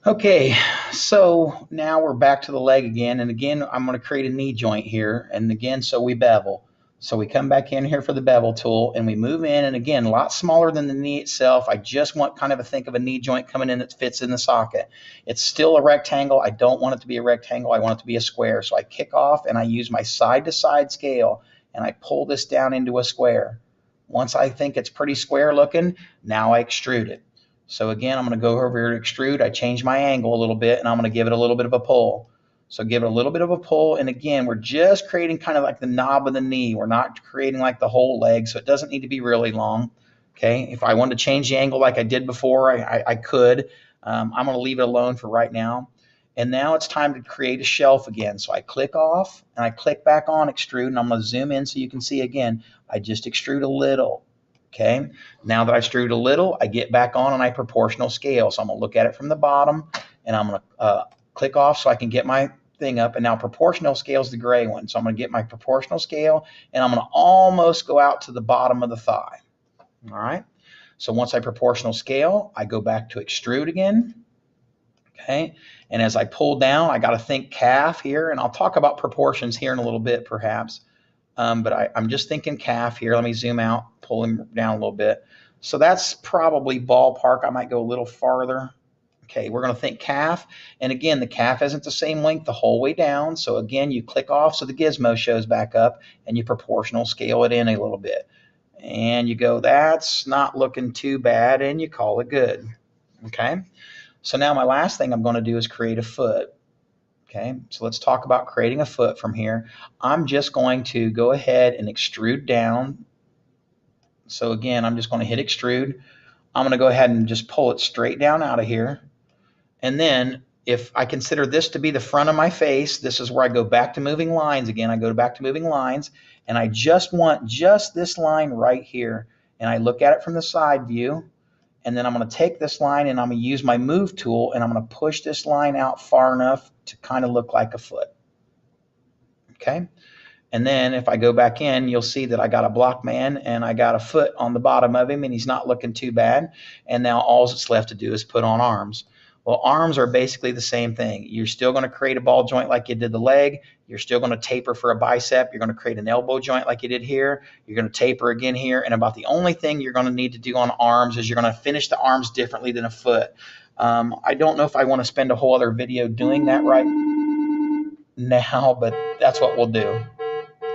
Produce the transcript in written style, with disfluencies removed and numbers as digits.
Okay, so now we're back to the leg again, and again I'm going to create a knee joint here, and again so we bevel. So we come back in here for the bevel tool, and we move in, and again a lot smaller than the knee itself. I just want kind of a think of a knee joint coming in that fits in the socket. It's still a rectangle. I don't want it to be a rectangle. I want it to be a square. So I kick off and I use my side-to-side scale, and I pull this down into a square. Once I think it's pretty square looking, now I extrude it. So again, I'm going to go over here to extrude. I change my angle a little bit, and I'm going to give it a little bit of a pull. So give it a little bit of a pull, and again, we're just creating kind of like the knob of the knee. We're not creating like the whole leg, so it doesn't need to be really long. Okay, if I wanted to change the angle like I did before, I could. I'm going to leave it alone for right now. And now it's time to create a shelf again. So I click off, and I click back on extrude, and I'm going to zoom in so you can see again, I just extrude a little. Okay, now that I extrude a little, I get back on and I proportional scale. So I'm going to look at it from the bottom, and I'm going to click off so I can get my thing up. And now proportional scale is the gray one. So I'm going to get my proportional scale, and I'm going to almost go out to the bottom of the thigh. All right. So once I proportional scale, I go back to extrude again. Okay. And as I pull down, I got to think calf here, and I'll talk about proportions here in a little bit perhaps. But I'm just thinking calf here. Let me zoom out, pull him down a little bit. So that's probably ballpark. I might go a little farther. Okay, we're going to think calf. And again, the calf isn't the same length the whole way down. So again, you click off so the gizmo shows back up, and you proportional scale it in a little bit. And you go, that's not looking too bad, and you call it good. Okay, so now my last thing I'm going to do is create a foot. Okay, so let's talk about creating a foot from here. I'm just going to go ahead and extrude down. So again, I'm just going to hit extrude. I'm going to go ahead and just pull it straight down out of here. And then if I consider this to be the front of my face, this is where I go back to moving lines again. I go back to moving lines, and I just want just this line right here. And I look at it from the side view. And then I'm going to take this line, and I'm going to use my move tool, and I'm going to push this line out far enough to kind of look like a foot. Okay. And then if I go back in, you'll see that I got a Blockman, and I got a foot on the bottom of him, and he's not looking too bad. And now all that's left to do is put on arms. Well, arms are basically the same thing. You're still going to create a ball joint like you did the leg. You're still going to taper for a bicep. You're going to create an elbow joint like you did here. You're going to taper again here. And about the only thing you're going to need to do on arms is you're going to finish the arms differently than a foot. I don't know if I want to spend a whole other video doing that right now, but that's what we'll do.